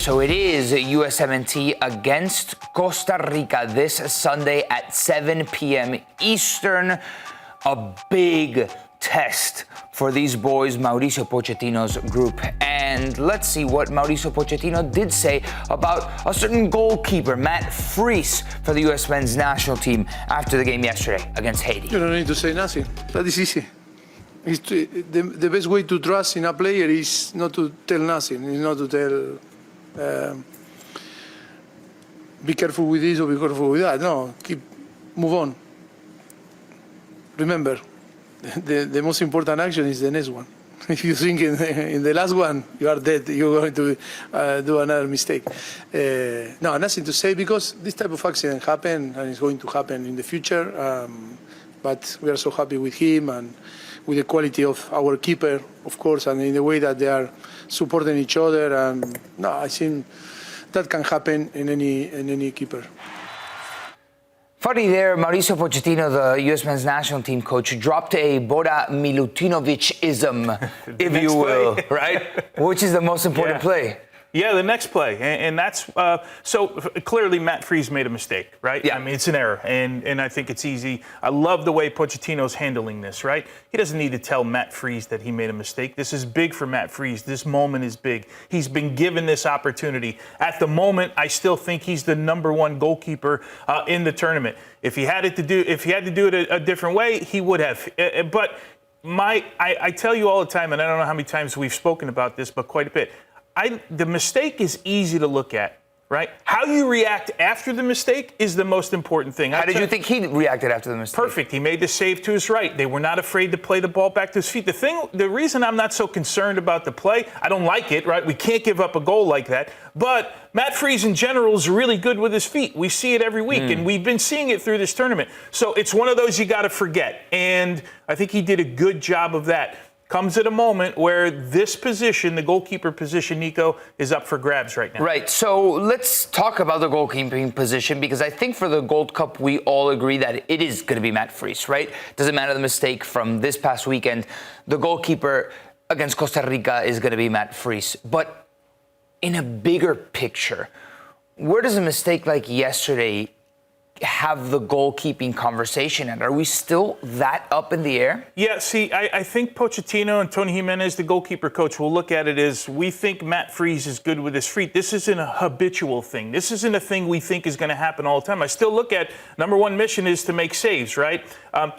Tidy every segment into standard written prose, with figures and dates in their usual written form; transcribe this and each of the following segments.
So it is USMNT against Costa Rica this Sunday at 7 p.m. Eastern. A big test for these boys, Mauricio Pochettino's group. And let's see what Mauricio Pochettino did say about a certain goalkeeper, Matt Freese, for the U.S. men's national team after the game yesterday against Haiti. You don't need to say nothing. That is easy. The best way to trust in a player is not to tell nothing. It's not to tell, be careful with this or be careful with that. No, move on. Remember, the most important action is the next one. If you think in the last one, you are dead. You're going to do another mistake. No, nothing to say because this type of accident happened and it's going to happen in the future. But we are so happy with him and with the quality of our keeper, of course, and in the way that they are supporting each other. And no, I think that can happen in any keeper. Funny there, Mauricio Pochettino, the U.S. men's national team coach, dropped a Bora Milutinovic-ism, if you will, right? Which is the most important play? Yeah, the next play. And that's so clearly Matt Freese made a mistake, right? Yeah. I mean, it's an error. And I think it's easy. I love the way Pochettino's handling this, right? He doesn't need to tell Matt Freese that he made a mistake. This is big for Matt Freese. This moment is big. He's been given this opportunity. At the moment, I still think he's the #1 goalkeeper in the tournament. If he had to do it a different way, he would have. But I tell you all the time, and I don't know how many times we've spoken about this, but quite a bit. The mistake is easy to look at, right? How you react after the mistake is the most important thing. How did you think he reacted after the mistake? Perfect. He made the save to his right. They were not afraid to play the ball back to his feet. The reason I'm not so concerned about the play, I don't like it, right? We can't give up a goal like that. But Matt Freese in general is really good with his feet. We see it every week, and we've been seeing it through this tournament. So it's one of those you got to forget. And I think he did a good job of that. Comes at a moment where this position, the goalkeeper position, Nico, is up for grabs right now. Right. So let's talk about the goalkeeping position, because I think for the Gold Cup, we all agree that it is going to be Matt Freese, right? Doesn't matter the mistake from this past weekend. The goalkeeper against Costa Rica is going to be Matt Freese. But in a bigger picture, where does a mistake like yesterday have the goalkeeping conversation, and are we still that up in the air? Yeah, see, I think Pochettino and Tony Jimenez, the goalkeeper coach, will look at it as we think Matt Freese is good with his feet. This isn't a habitual thing. This isn't a thing we think is going to happen all the time. I still look at #1 mission is to make saves, right?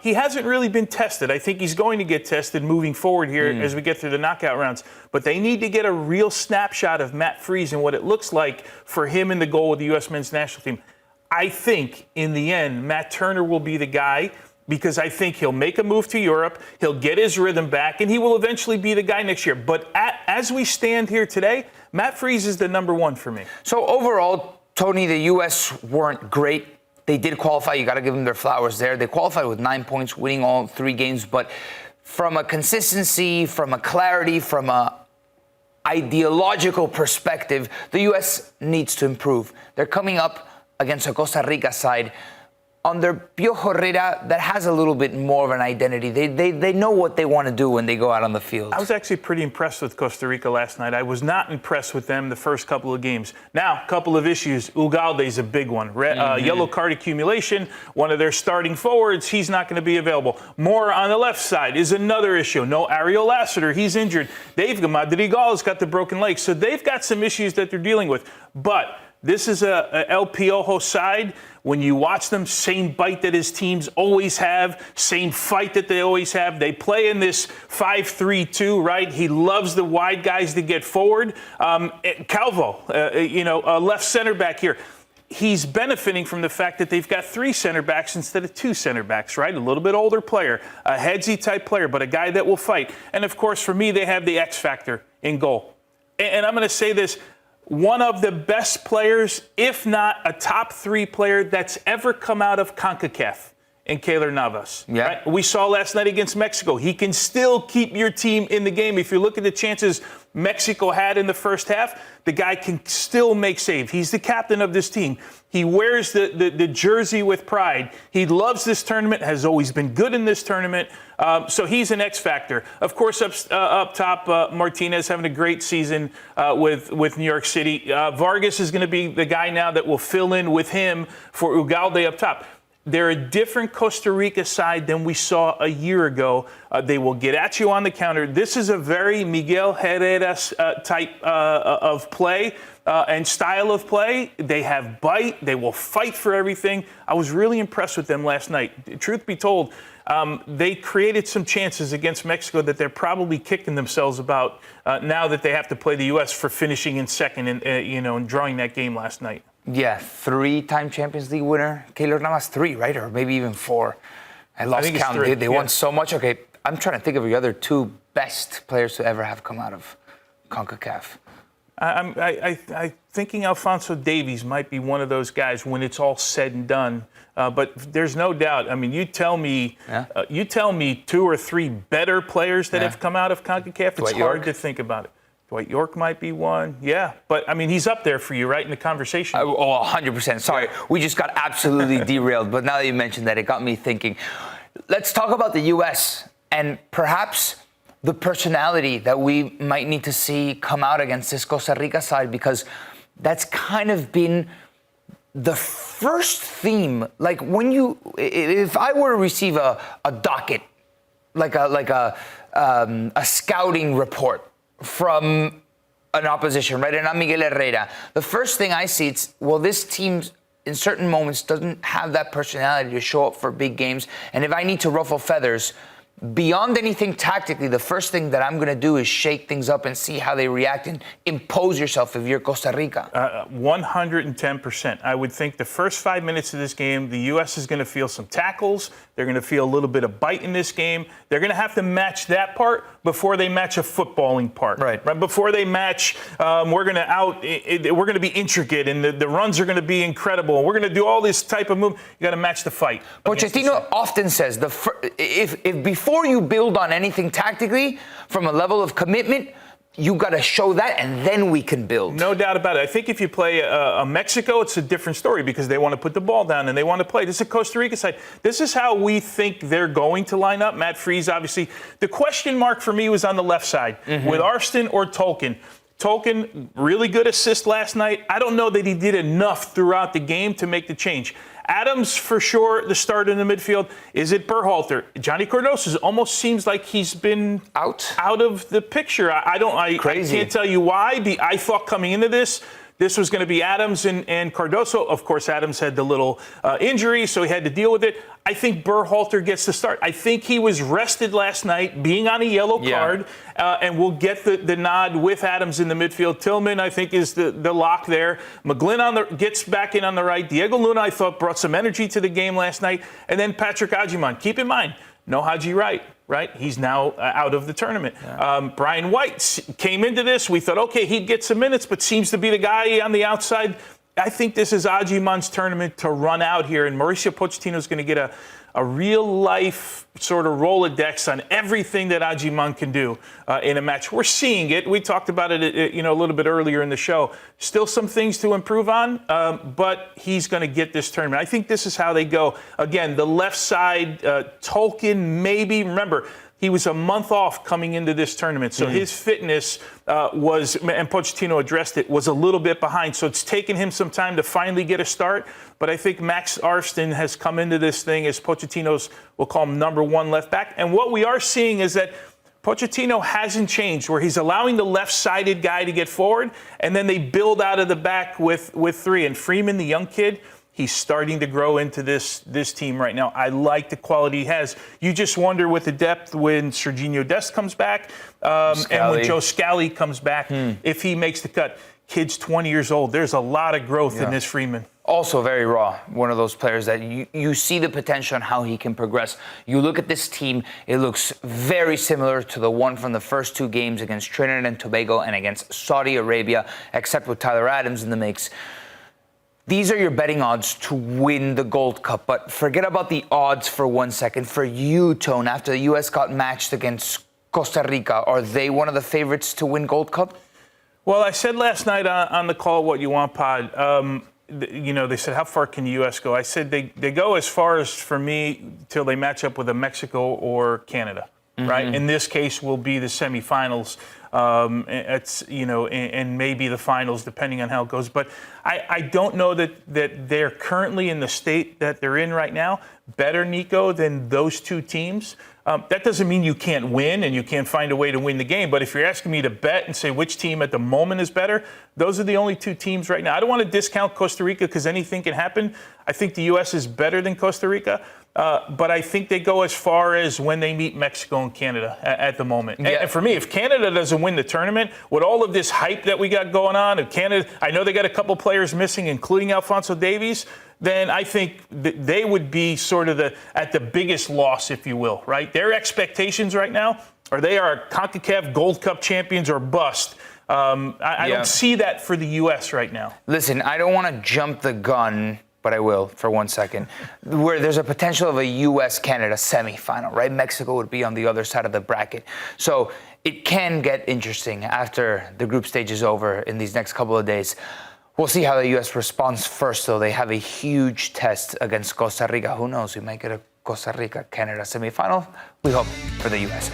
He hasn't really been tested. I think he's going to get tested moving forward here as we get through the knockout rounds. But they need to get a real snapshot of Matt Freese and what it looks like for him in the goal with the U.S. men's national team. I think, in the end, Matt Turner will be the guy because I think he'll make a move to Europe, he'll get his rhythm back, and he will eventually be the guy next year. But as we stand here today, Matt Freese is the #1 for me. So overall, Tony, the U.S. weren't great. They did qualify. You got to give them their flowers there. They qualified with 9 points, winning all 3 games. But from a consistency, from a clarity, from a ideological perspective, the U.S. needs to improve. They're coming up against a Costa Rica side under Piojo Herrera that has a little bit more of an identity. They know what they want to do when they go out on the field. I was actually pretty impressed with Costa Rica last night. I was not impressed with them the first couple of games. Now, a couple of issues. Ugalde's a big one. Yellow card accumulation, one of their starting forwards, he's not going to be available. Moore on the left side is another issue. No Ariel Lassiter, he's injured. Madrigal's got the broken leg. So they've got some issues that they're dealing with. But this is a El Piojo side. When you watch them, same bite that his teams always have, same fight that they always have. They play in this 5-3-2, right? He loves the wide guys to get forward. Calvo, left center back here. He's benefiting from the fact that they've got 3 center backs instead of 2 center backs, right? A little bit older player, a headsy type player, but a guy that will fight. And of course, for me, they have the X factor in goal. And I'm going to say this. One of the best players, if not a top 3 player that's ever come out of CONCACAF and Keylor Navas. Yeah. Right? We saw last night against Mexico. He can still keep your team in the game. If you look at the chances Mexico had in the first half, the guy can still make saves. He's the captain of this team. He wears the jersey with pride. He loves this tournament, has always been good in this tournament. So he's an X factor. Of course, up top, Martinez having a great season with New York City. Vargas is going to be the guy now that will fill in with him for Ugalde up top. They're a different Costa Rica side than we saw a year ago. They will get at you on the counter. This is a very Miguel Herrera type of play and style of play. They have bite. They will fight for everything. I was really impressed with them last night. Truth be told, they created some chances against Mexico that they're probably kicking themselves about now that they have to play the U.S. for finishing in second and drawing that game last night. Yeah, 3-time Champions League winner. Keylor Navas, 3, right? Or maybe even 4. I lost think it's count. 3, They won so much. Okay, I'm trying to think of the other 2 best players to ever have come out of CONCACAF. I'm thinking Alphonso Davies might be one of those guys when it's all said and done. But there's no doubt. I mean, you tell me 2 or 3 better players that have come out of CONCACAF. It's hard to think about it. Dwight York might be one. Yeah. But, I mean, he's up there for you, right, in the conversation. 100%. Sorry, we just got absolutely derailed. But now that you mentioned that, it got me thinking. Let's talk about the U.S. and perhaps the personality that we might need to see come out against this Costa Rica side, because that's kind of been the first theme. Like, if I were to receive a docket, like a scouting report from an opposition, right? And I'm Miguel Herrera. The first thing I see, this team in certain moments doesn't have that personality to show up for big games. And if I need to ruffle feathers, beyond anything tactically, the first thing that I'm going to do is shake things up and see how they react and impose yourself if you're Costa Rica. 110%. I would think the first 5 minutes of this game, the U.S. is going to feel some tackles. They're going to feel a little bit of bite in this game. They're going to have to match that part before they match a footballing part. Right. Before they match, we're going to be intricate, and the runs are going to be incredible. We're going to do all this type of move. You got to match the fight. Pochettino often says if before you build on anything tactically, from a level of commitment, you got to show that, and then we can build. No doubt about it. I think if you play a Mexico, it's a different story because they want to put the ball down and they want to play. This is a Costa Rica side. This is how we think they're going to line up. Matt Freese, obviously. The question mark for me was on the left side with Arston or Tolkien. Tolkien, really good assist last night. I don't know that he did enough throughout the game to make the change. Adams, for sure, the starter in the midfield. Is it Berhalter? Johnny Cardoso almost seems like he's been out of the picture. I can't tell you why. I thought coming into this was going to be Adams and Cardoso. Of course, Adams had the little injury, so he had to deal with it. I think Berhalter gets the start. I think he was rested last night, being on a yellow card, and will get the nod with Adams in the midfield. Tillman, I think, is the lock there. McGlynn gets back in on the right. Diego Luna, I thought, brought some energy to the game last night. And then Patrick Agyemang. Keep in mind, no Haji Wright. Right? He's now out of the tournament. Yeah. Brian White came into this. We thought, okay, he'd get some minutes, but seems to be the guy on the outside. I think this is Agyemang's tournament to run out here, and Mauricio Pochettino is going to get a real-life sort of Rolodex on everything that Agyemang can do in a match. We're seeing it. We talked about it, a little bit earlier in the show. Still some things to improve on, but he's going to get this tournament. I think this is how they go. Again, the left side, Tolkien maybe. Remember, he was a month off coming into this tournament, so his fitness was, and Pochettino addressed it, was a little bit behind. So it's taken him some time to finally get a start. But I think Max Arston has come into this thing as Pochettino's, we'll call him number 1 left back. And what we are seeing is that Pochettino hasn't changed, where he's allowing the left-sided guy to get forward, and then they build out of the back with 3. And Freeman, the young kid, he's starting to grow into this team right now. I like the quality he has. You just wonder with the depth when Serginho Dest comes back and when Joe Scally comes back, if he makes the cut. Kid's 20 years old. There's a lot of growth in this Freeman. Also very raw. One of those players that you see the potential on how he can progress. You look at this team, it looks very similar to the one from the first 2 games against Trinidad and Tobago and against Saudi Arabia, except with Tyler Adams in the mix. These are your betting odds to win the Gold Cup. But forget about the odds for 1 second. For you, Tone, after the U.S. got matched against Costa Rica, are they one of the favorites to win Gold Cup? Well, I said last night on the Call What You Want pod, they said, how far can the U.S. go? I said they go as far as, for me, till they match up with a Mexico or Canada, right? In this case, will be the semifinals. And maybe the finals, depending on how it goes. But I don't know that they're currently in the state that they're in right now better, Nico, than those two teams. That doesn't mean you can't win and you can't find a way to win the game. But if you're asking me to bet and say which team at the moment is better, those are the only two teams right now. I don't want to discount Costa Rica because anything can happen. I think the U.S. is better than Costa Rica. But I think they go as far as when they meet Mexico and Canada at the moment. Yeah. And for me, if Canada doesn't win the tournament, with all of this hype that we got going on, if Canada, I know they got a couple players missing, including Alphonso Davies, then I think that they would be sort of at the biggest loss, if you will, right? Their expectations right now are they are CONCACAF Gold Cup champions or bust. I don't see that for the U.S. right now. Listen, I don't want to jump the gun, but I will for 1 second, where there's a potential of a U.S.-Canada semifinal, right? Mexico would be on the other side of the bracket. So it can get interesting after the group stage is over in these next couple of days. We'll see how the U.S. responds first, though. They have a huge test against Costa Rica. Who knows? We might get a Costa Rica-Canada semifinal. We hope for the U.S.